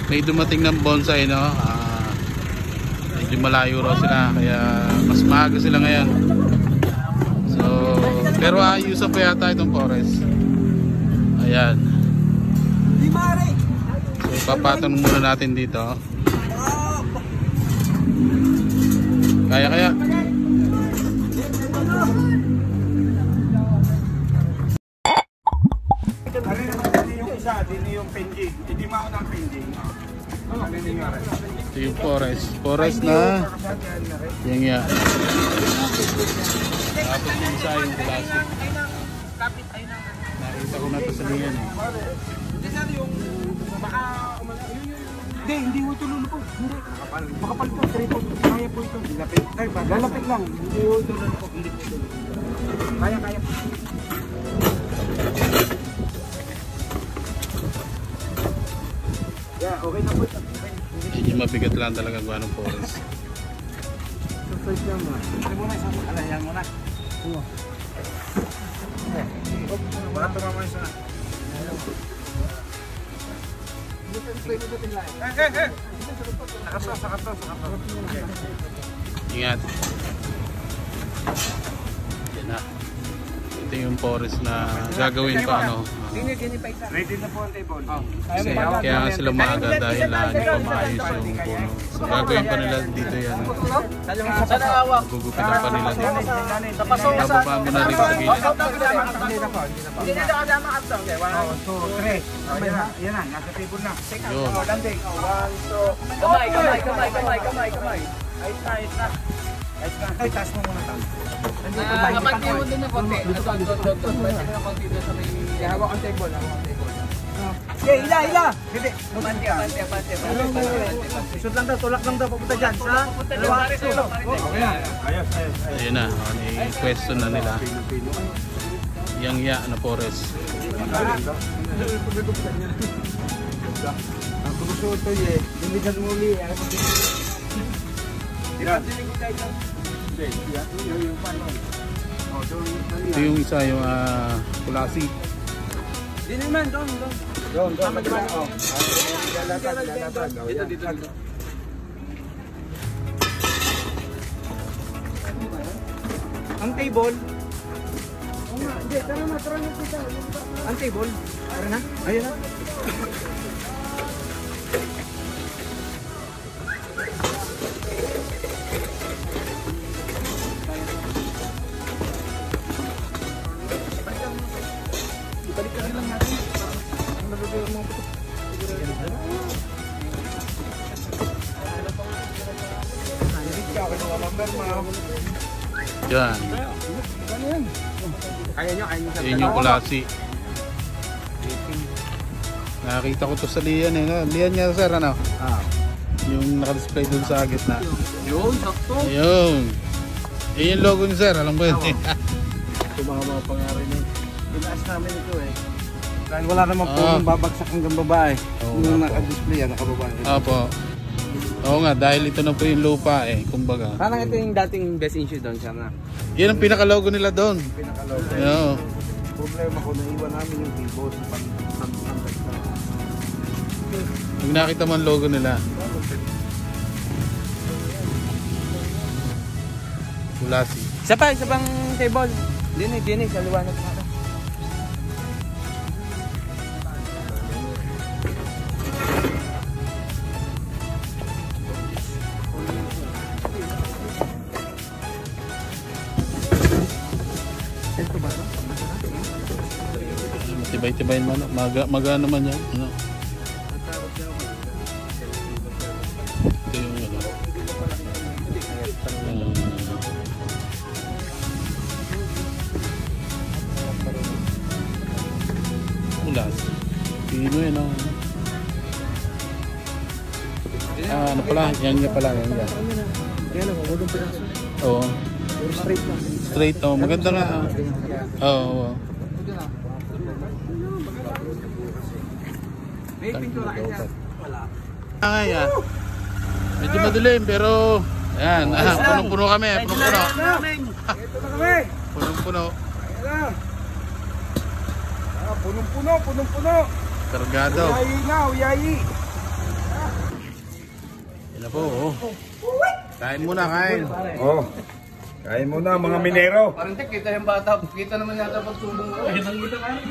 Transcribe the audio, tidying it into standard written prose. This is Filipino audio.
may dumating ng bonsai, no? Medyo malayo raw sila, kaya mas maaga sila ngayon. So, pero ayusan pa yata itong forest. Ayan. So, papatong muna natin dito. Kaya. Dito yung pending. Hindi mo ng pending. Ito yung forest na yung ya. Tapos yung isa yung plastic. Nakita ko na ito sa liyan eh. Hindi mo ito lulupog. Hindi. Makapal po. Triple. Kaya po ito. Lalapit lang. Hindi mo ito lulupog. Hindi po ito lulupog. Kaya. Yeah, okay na po ito. Medyo mabigat lang talaga ang anong forest. Surprise lang mo. Ito muna isa. Alayan mo na. Baka tumama isa na. Sakato. Ingat. Yan na. Ito yung forest na gagawin pa ano. Ready na po ang table. Kaya nga sila maaga dahil lagi pa maayos yung puno. So gagawin pa nila dito yan. Gugupitan pa nila dito. Bababa mo na rin sa gilid. Hindi na kasama ka ito. 1, 2, 3. Yan na, nasa table na. Yun. 1, 2. Kamay. Ayos na. Ay, taas mo muna tayo. Kapag mo din ng konti. Doon. Pwede na konti doon sa may... Hawak ang table. Okay, ila. Hindi. Pante. Shoot lang daw, tulak lang daw. Papunta dyan. Sa dalawa. Okay na. Ayos. Ayun na. I-question na nila. Yang ya na forest. Ang kumusot ito eh. Hindi ka muli. Ito yung isa yung kulasi. Di naman, doon. Tama diba? Dito. Ang table. Hindi, tara na kita. Ang table. Tara na. Ayun na. Yan. Yan yung kulasi. Nakakita ko to sa liyan eh. Liyan niya sir ano? Yung naka-display dun sa gitna. Yun, sakto. Ayun. Yung logo ni sir. Alam ko yun. Ito mga pangyari niya. Pinaas namin ito eh. Dahil wala naman po babagsak hanggang babae. Yung naka-display yan, nakababae. Opo. Oo nga, dahil ito na po yung lupa eh, kumbaga. Parang ito yung dating best issue doon siya na. Yan ang pinaka-logo nila doon. Pinakalogo. Oo. Problema ko, naiwan namin yung table sa pag-sandbag na. Pag nakita mo ang logo nila. Kulasi. Isa pang table. Dinig, sa liwanag na. Tibay-tibay naman. Maga naman yan. Ano? Ito yung ano. Ulas. Pino yun oh. Ano pala? Yan nga pala. Yan nga. Oo. Straight oh. Maganda nga. Oo. May pintura kanya. Wala. Nga. Medyo madilim pero ayan, punong-puno kami, punong-puno. Ito na kami. Punong-puno. Punong-puno. Kargado. Uyayi na, uyayi. na po, oh. Kain muna, kain. Oh. Kain muna mga minero. Parang kita yung bata. Kita naman yata pagsulong ko. Ayun ang kita kain.